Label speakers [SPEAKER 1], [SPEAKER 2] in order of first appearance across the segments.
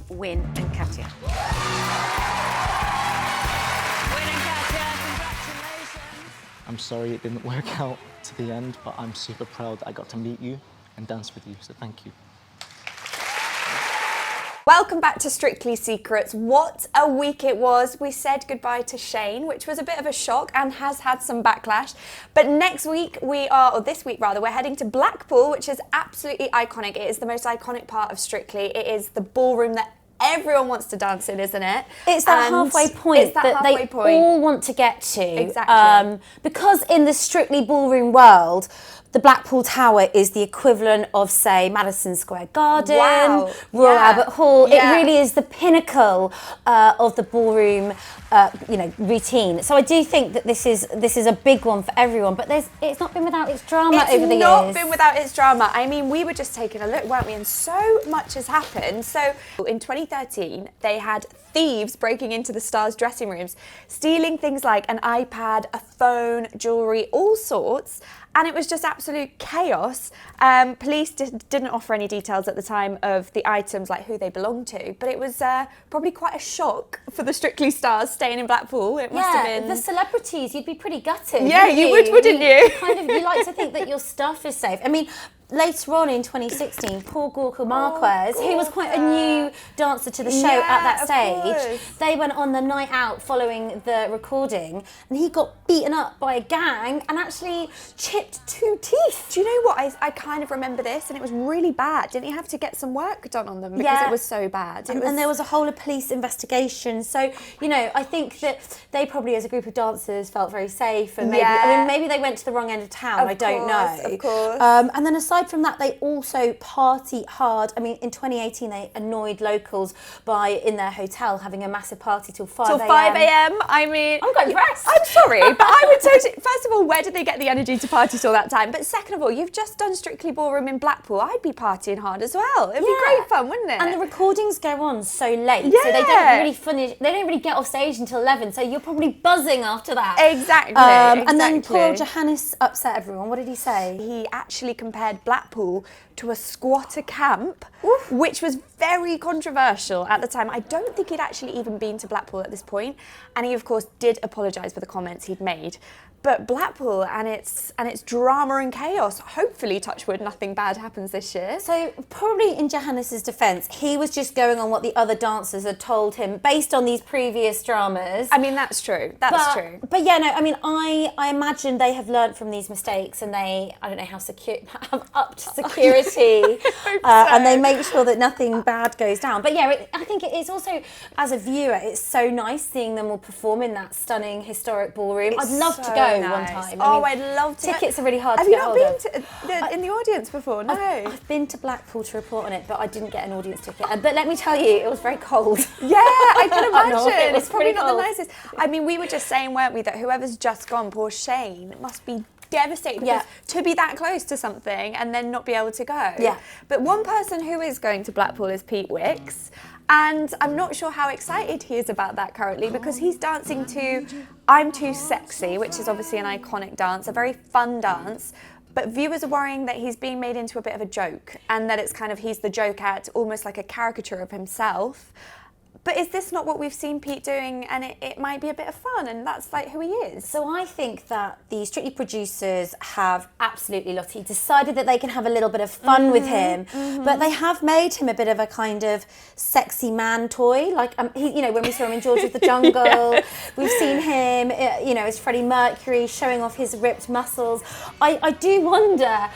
[SPEAKER 1] Win and Katya. Win and Katya, congratulations.
[SPEAKER 2] I'm sorry it didn't work out to the end, but I'm super proud I got to meet you and dance with you, so thank you.
[SPEAKER 3] Welcome back to Strictly Secrets. What a week it was. We said goodbye to Shane, which was a bit of a shock and has had some backlash. But next week this week rather, we're heading to Blackpool, which is absolutely iconic. It is the most iconic part of Strictly. It is the ballroom that everyone wants to dance in, isn't it?
[SPEAKER 4] It's that halfway point that they all want to get to.
[SPEAKER 3] Exactly.
[SPEAKER 4] Because in the Strictly ballroom world, the Blackpool Tower is the equivalent of, say, Madison Square Garden, Royal Albert Hall.
[SPEAKER 3] Yeah.
[SPEAKER 4] It really is the pinnacle of the ballroom, routine. So I do think that this is a big one for everyone. But it's not been without its drama over the years.
[SPEAKER 3] It's not been without its drama. I mean, we were just taking a look, weren't we? And so much has happened. So in 2013, they had thieves breaking into the stars' dressing rooms, stealing things like an iPad, a phone, jewellery, all sorts. And it was just absolute chaos. Police didn't offer any details at the time of the items, like who they belonged to, but it was probably quite a shock for the Strictly stars staying in Blackpool. It must have been.
[SPEAKER 4] The celebrities, you'd be pretty gutted.
[SPEAKER 3] Yeah, you would, wouldn't you?
[SPEAKER 4] You like to think that your stuff is safe. I mean, later on in 2016, poor Gorka Marquez, who was quite a new dancer to the show at that stage, they went on the night out following the recording and he got beaten up by a gang and actually chipped 2 teeth.
[SPEAKER 3] Do you know what? I kind of remember this and it was really bad. Didn't he have to get some work done on them because it was so bad?
[SPEAKER 4] And there was a whole police investigation. So, I think that they probably as a group of dancers felt very safe and maybe they went to the wrong end of town, I don't know.
[SPEAKER 3] Of course.
[SPEAKER 4] And then aside from that, they also party hard. I mean, in 2018, they annoyed locals by, in their hotel, having a massive party till 5 a.m.
[SPEAKER 3] Till 5 a.m. I mean,
[SPEAKER 4] I'm quite impressed.
[SPEAKER 3] I'm sorry, but I would totally. First of all, where did they get the energy to party till that time? But second of all, you've just done Strictly Ballroom in Blackpool. I'd be partying hard as well. It'd be great fun, wouldn't it?
[SPEAKER 4] And the recordings go on so late, so they don't really finish. They don't really get off stage until 11. So you're probably buzzing after that.
[SPEAKER 3] Exactly.
[SPEAKER 4] And then poor Johannes upset everyone. What did he say?
[SPEAKER 3] He actually compared Blackpool to a squatter camp, which was very controversial at the time. I don't think he'd actually even been to Blackpool at this point, and he of course did apologise for the comments he'd made. But Blackpool and its drama and chaos, hopefully, touch wood, nothing bad happens this year.
[SPEAKER 4] So probably in Johannes' defence, he was just going on what the other dancers had told him based on these previous dramas.
[SPEAKER 3] I mean, that's true. That's true.
[SPEAKER 4] But I mean, I imagine they have learnt from these mistakes and they, I don't know how have upped security and they make sure that nothing bad goes down. But I think it's also, as a viewer, it's so nice seeing them all perform in that stunning historic ballroom. I'd love to go one time.
[SPEAKER 3] I'd love to.
[SPEAKER 4] Tickets are really hard to get hold of.
[SPEAKER 3] Have you not been in the audience before? No.
[SPEAKER 4] I've been to Blackpool to report on it, but I didn't get an audience ticket. But let me tell you, it was very cold.
[SPEAKER 3] Yeah, I can imagine.
[SPEAKER 4] It was
[SPEAKER 3] it's probably not
[SPEAKER 4] cold.
[SPEAKER 3] the nicest. I mean, we were just saying, weren't we, that whoever's just gone, poor Shane, must be devastated because to be that close to something and then not be able to go.
[SPEAKER 4] Yeah.
[SPEAKER 3] But one person who is going to Blackpool is Pete Wicks. And I'm not sure how excited he is about that currently because he's dancing to I'm Too Sexy, which is obviously an iconic dance, a very fun dance. But viewers are worrying that he's being made into a bit of a joke and that it's kind of he's the joke at almost like a caricature of himself. But is this not what we've seen Pete doing? And it might be a bit of fun, and that's like who he is.
[SPEAKER 4] So I think that the Strictly producers have absolutely, Lottie, decided that they can have a little bit of fun with him, but they have made him a bit of a kind of sexy man toy. Like, when we saw him in George of the Jungle, we've seen him, as Freddie Mercury showing off his ripped muscles. I do wonder,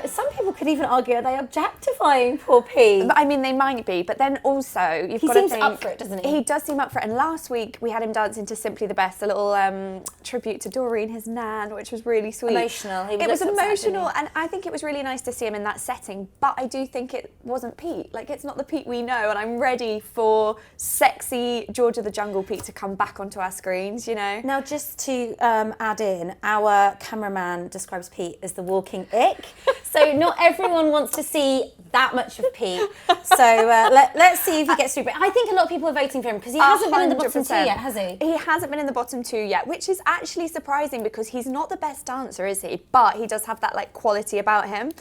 [SPEAKER 4] some people could even argue, are they objectifying poor Pete?
[SPEAKER 3] I mean, they might be, but then also you've got to think...
[SPEAKER 4] up for it, doesn't he?
[SPEAKER 3] He does seem up for it. And last week we had him dancing to Simply the Best, a little tribute to Doreen, his nan, which was really sweet.
[SPEAKER 4] Emotional.
[SPEAKER 3] It was emotional, and I think it was really nice to see him in that setting. But I do think it wasn't Pete. Like, it's not the Pete we know, and I'm ready for sexy George of the Jungle Pete to come back onto our screens.
[SPEAKER 4] Now, just to add in, our cameraman describes Pete as the walking ick. So not everyone wants to see that much of Pete. So let's see if he gets through. But I think a lot of people are voting for him because he hasn't been in the bottom 2 yet, has he?
[SPEAKER 3] He hasn't been in the bottom 2 yet, which is actually surprising because he's not the best dancer, is he? But he does have that quality about him.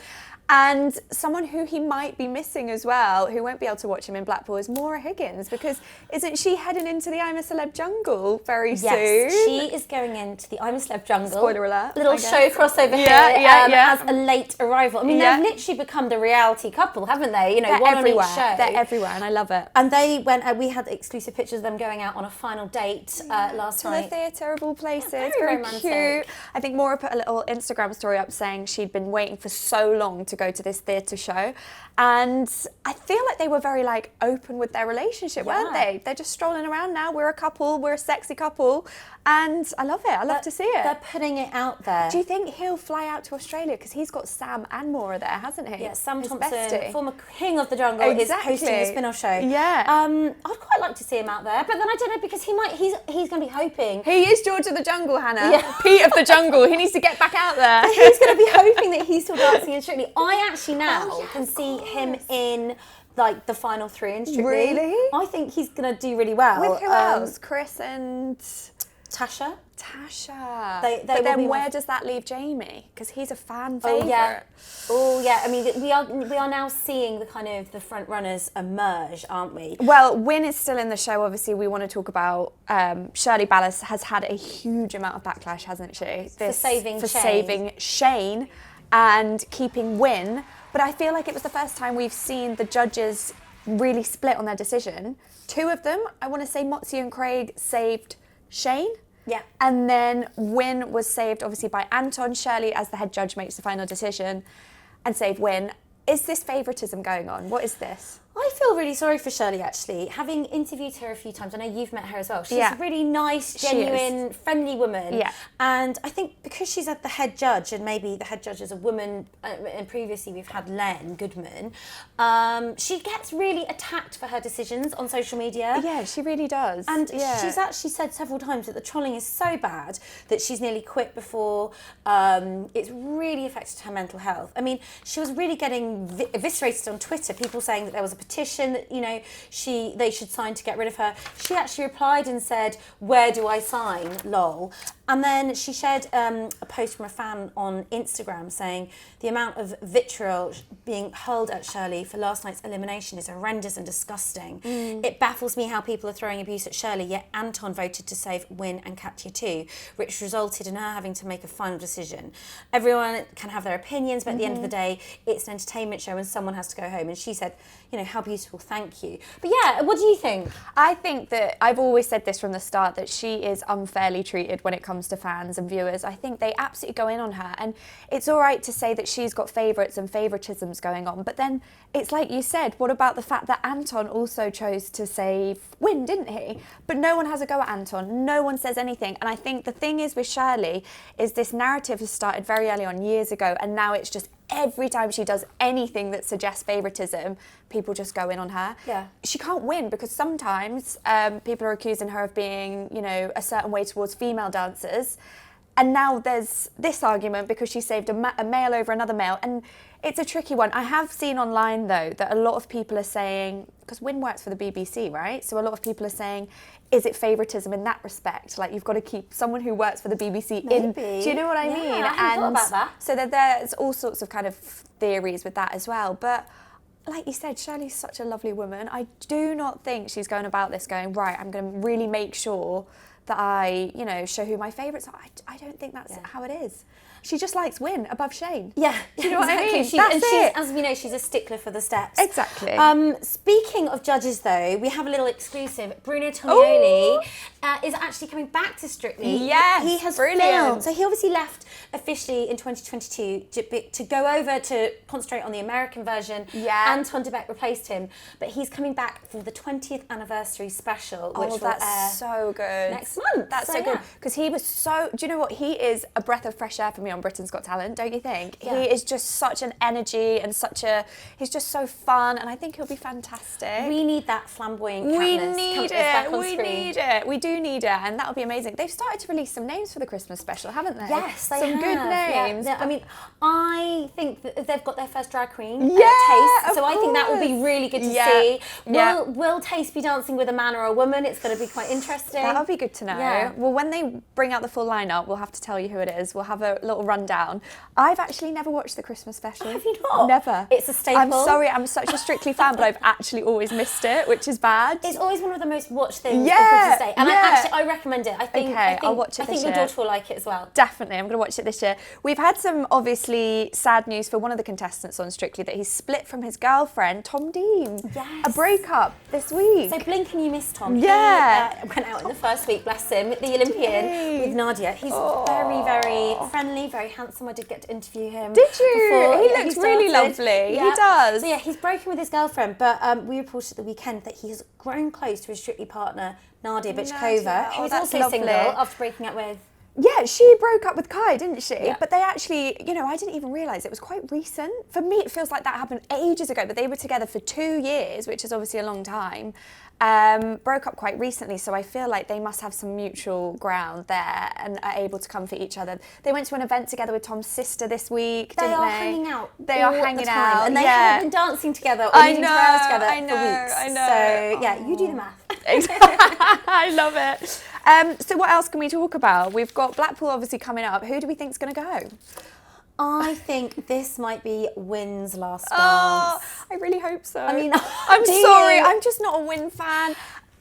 [SPEAKER 3] And someone who he might be missing as well, who won't be able to watch him in Blackpool, is Maura Higgins, because isn't she heading into the I'm a Celeb jungle very soon?
[SPEAKER 4] Yes, she is going into the I'm a Celeb jungle.
[SPEAKER 3] Spoiler alert.
[SPEAKER 4] Little show crossover here as a late arrival. I mean, they've literally become the reality couple, haven't they? You know,
[SPEAKER 3] They're
[SPEAKER 4] one
[SPEAKER 3] everywhere.
[SPEAKER 4] on each show.
[SPEAKER 3] They're everywhere, and I love it.
[SPEAKER 4] And they went, we had exclusive pictures of them going out on a final date last night.
[SPEAKER 3] To the theatre of all places.
[SPEAKER 4] Yeah,
[SPEAKER 3] very
[SPEAKER 4] romantic.
[SPEAKER 3] cute. I think Maura put a little Instagram story up saying she'd been waiting for so long to go to this theatre show. And I feel like they were very like open with their relationship, weren't they? They're just strolling around now. We're a couple, we're a sexy couple. And I love it. I love to see it.
[SPEAKER 4] They're putting it out there.
[SPEAKER 3] Do you think he'll fly out to Australia? Because he's got Sam and Maura there, hasn't he?
[SPEAKER 4] Yeah, Sam
[SPEAKER 3] His
[SPEAKER 4] Thompson,
[SPEAKER 3] bestie.
[SPEAKER 4] former king of the jungle, is hosting the spin-off show.
[SPEAKER 3] Yeah.
[SPEAKER 4] I'd quite like to see him out there, but then I don't know, because he's going to be hoping.
[SPEAKER 3] He is George of the Jungle, Hannah. Yeah. Pete of the Jungle. He needs to get back out there.
[SPEAKER 4] He's going to be hoping that he's still dancing in Strictly. I actually now can see him in like the final 3 in Strictly.
[SPEAKER 3] Really?
[SPEAKER 4] I think he's going to do really well.
[SPEAKER 3] With who else? Chris and
[SPEAKER 4] Tasha.
[SPEAKER 3] But then where does that leave Jamie? Because he's a fan favourite.
[SPEAKER 4] Oh yeah. I mean, we are now seeing the kind of the front runners emerge, aren't we?
[SPEAKER 3] Well, Win is still in the show. Obviously, we want to talk about Shirley Ballas has had a huge amount of backlash, hasn't she?
[SPEAKER 4] For saving
[SPEAKER 3] Shane and keeping Win. But I feel like it was the first time we've seen the judges really split on their decision. 2 of them, I want to say Motzi and Craig, saved Shane.
[SPEAKER 4] Yeah.
[SPEAKER 3] And then Win was saved, obviously, by Anton. Shirley, as the head judge, makes the final decision and saved Win. Is this favoritism going on? What is this?
[SPEAKER 4] I feel really sorry for Shirley, actually. Having interviewed her a few times, I know you've met her as well. She's a really nice, genuine, friendly woman.
[SPEAKER 3] Yeah.
[SPEAKER 4] And I think because she's at the head judge, and maybe the head judge is a woman, and previously we've had Len Goodman, she gets really attacked for her decisions on social media.
[SPEAKER 3] Yeah, she really does.
[SPEAKER 4] And she's actually said several times that the trolling is so bad that she's nearly quit before. It's really affected her mental health. I mean, she was really getting eviscerated on Twitter, people saying that there was a petition that, you know, they should sign to get rid of her. She actually replied and said, "Where do I sign? Lol." And then she shared a post from a fan on Instagram saying the amount of vitriol being hurled at Shirley for last night's elimination is horrendous and disgusting. It baffles me how people are throwing abuse at Shirley, yet Anton voted to save Win and Katya too, which resulted in her having to make a final decision. Everyone can have their opinions, but at the end of the day, it's an entertainment show and someone has to go home. And she said, you know, how beautiful, thank you. But yeah, what do you think?
[SPEAKER 3] I think that I've always said this from the start, that she is unfairly treated when it comes to fans and viewers. I think they absolutely go in on her, and it's all right to say that she's got favourites and favouritisms going on, but then it's like you said, what about the fact that Anton also chose to save Win, didn't he? But no one has a go at Anton, no one says anything. And I think the thing is with Shirley is this narrative has started very early on, years ago, and now it's just every time she does anything that suggests favouritism, people just go in on her.
[SPEAKER 4] Yeah.
[SPEAKER 3] She can't win because sometimes people are accusing her of being, you know, a certain way towards female dancers. And now there's this argument because she saved a male over another male. And it's a tricky one. I have seen online, though, that a lot of people are saying, because Win works for the BBC, right? So a lot of people are saying, is it favouritism in that respect? Like, you've got to keep someone who works for the BBC in. Do you know what I mean?
[SPEAKER 4] I hadn't thought about that.
[SPEAKER 3] So there's all sorts of kind of theories with that as well. But like you said, Shirley's such a lovely woman. I do not think she's going about this going, right, I'm going to really make sure that I, you know, show who my favourites are. I don't think that's how it is. She just likes Win above Shane.
[SPEAKER 4] Yeah,
[SPEAKER 3] do you know what I mean?
[SPEAKER 4] That's it. As we know, she's a stickler for the steps.
[SPEAKER 3] Exactly.
[SPEAKER 4] Speaking of judges, though, we have a little exclusive. Bruno Tonioli is actually coming back to Strictly.
[SPEAKER 3] Yes,
[SPEAKER 4] he has
[SPEAKER 3] brilliant.
[SPEAKER 4] filmed. So he obviously left officially in 2022 to go over to concentrate on the American version.
[SPEAKER 3] Yeah.
[SPEAKER 4] Anton de Beck replaced him, but he's coming back for the 20th anniversary special, which will air
[SPEAKER 3] so good
[SPEAKER 4] next month.
[SPEAKER 3] That's so good because he was so. Do you know what? He is a breath of fresh air for me on Britain's Got Talent, don't you think?
[SPEAKER 4] Yeah.
[SPEAKER 3] He is just such an energy and he's just so fun, and I think he'll be fantastic.
[SPEAKER 4] We need that flamboyant
[SPEAKER 3] We
[SPEAKER 4] Katniss
[SPEAKER 3] need
[SPEAKER 4] back
[SPEAKER 3] it.
[SPEAKER 4] on
[SPEAKER 3] We
[SPEAKER 4] screen.
[SPEAKER 3] need it. We do need it, and that'll be amazing. They've started to release some names for the Christmas special, haven't they?
[SPEAKER 4] Yes, they
[SPEAKER 3] some
[SPEAKER 4] have.
[SPEAKER 3] good names.
[SPEAKER 4] Yeah. I mean, I think that they've got their first drag queen,
[SPEAKER 3] Yeah,
[SPEAKER 4] Taste. So I think that will be really good to see.
[SPEAKER 3] Yeah.
[SPEAKER 4] Will Taste be dancing with a man or a woman? It's going to be quite interesting.
[SPEAKER 3] That'll be good to to know.
[SPEAKER 4] Yeah.
[SPEAKER 3] Well, when they bring out the full lineup, we'll have to tell you who it is. We'll have a little rundown. I've actually never watched the Christmas special.
[SPEAKER 4] Have you not?
[SPEAKER 3] Never.
[SPEAKER 4] It's a staple.
[SPEAKER 3] I'm sorry, I'm such a Strictly fan, but I've actually always missed it, which is bad.
[SPEAKER 4] It's always one of the most watched things
[SPEAKER 3] Yeah,
[SPEAKER 4] on Christmas Day. And
[SPEAKER 3] yeah.
[SPEAKER 4] I recommend it.
[SPEAKER 3] Okay, I'll watch it
[SPEAKER 4] I think
[SPEAKER 3] this
[SPEAKER 4] your
[SPEAKER 3] year.
[SPEAKER 4] daughter will like it as well.
[SPEAKER 3] Definitely, I'm going to watch it this year. We've had some obviously sad news for one of the contestants on Strictly, that he's split from his girlfriend, Tom Dean.
[SPEAKER 4] Yes.
[SPEAKER 3] A breakup this week.
[SPEAKER 4] So blink and you miss Tom.
[SPEAKER 3] Yeah.
[SPEAKER 4] He went out in the first week, bless him, the Olympian with Nadia. He's very, very friendly, very handsome. I did get to interview him.
[SPEAKER 3] Did you?
[SPEAKER 4] Before,
[SPEAKER 3] He
[SPEAKER 4] yeah,
[SPEAKER 3] looks really
[SPEAKER 4] started.
[SPEAKER 3] lovely.
[SPEAKER 4] Yeah.
[SPEAKER 3] He does.
[SPEAKER 4] So yeah, he's broken with his girlfriend, but we reported at the weekend that he has grown close to his Strictly partner, Nadia Bichkova,
[SPEAKER 3] Nadia.
[SPEAKER 4] who
[SPEAKER 3] Oh,
[SPEAKER 4] is
[SPEAKER 3] that's
[SPEAKER 4] also single
[SPEAKER 3] lovely.
[SPEAKER 4] after breaking up with.
[SPEAKER 3] Yeah, she broke up with Kai, didn't she?
[SPEAKER 4] Yeah.
[SPEAKER 3] But they actually, you know, I didn't even realise it was quite recent. For me, it feels like that happened ages ago, but they were together for 2 years, which is obviously a long time. Broke up quite recently, so I feel like they must have some mutual ground there and are able to comfort each other. They went to an event together with Tom's sister this week,
[SPEAKER 4] They
[SPEAKER 3] didn't
[SPEAKER 4] are
[SPEAKER 3] they?
[SPEAKER 4] hanging out.
[SPEAKER 3] They are
[SPEAKER 4] all
[SPEAKER 3] hanging
[SPEAKER 4] the time.
[SPEAKER 3] out,
[SPEAKER 4] and they
[SPEAKER 3] yeah.
[SPEAKER 4] haven't been dancing together or
[SPEAKER 3] I
[SPEAKER 4] eating
[SPEAKER 3] know,
[SPEAKER 4] 2 hours together
[SPEAKER 3] I know,
[SPEAKER 4] for weeks.
[SPEAKER 3] I know.
[SPEAKER 4] So yeah, you do the math.
[SPEAKER 3] I love it. So what else can we talk about? We've got Blackpool obviously coming up. Who do we think's going to go?
[SPEAKER 4] I think this might be Wynn's last
[SPEAKER 3] Oh,
[SPEAKER 4] dance.
[SPEAKER 3] I really hope so.
[SPEAKER 4] I mean,
[SPEAKER 3] I'm
[SPEAKER 4] do
[SPEAKER 3] sorry,
[SPEAKER 4] you?
[SPEAKER 3] I'm just not a Wynn fan.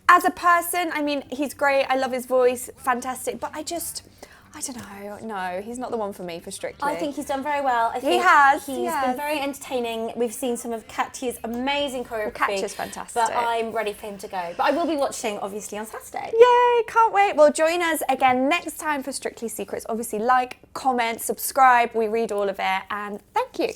[SPEAKER 3] As a person, I mean, he's great. I love his voice, fantastic. But I don't know. No, he's not the one for me for Strictly.
[SPEAKER 4] I think he's done very well. I think
[SPEAKER 3] he
[SPEAKER 4] He's
[SPEAKER 3] has.
[SPEAKER 4] been very entertaining. We've seen some of Katya's amazing choreography.
[SPEAKER 3] Katya's fantastic.
[SPEAKER 4] But I'm ready for him to go. But I will be watching, obviously, on Saturday.
[SPEAKER 3] Yay, can't wait. Well, join us again next time for Strictly Secrets. Obviously, like, comment, subscribe. We read all of it. And thank you.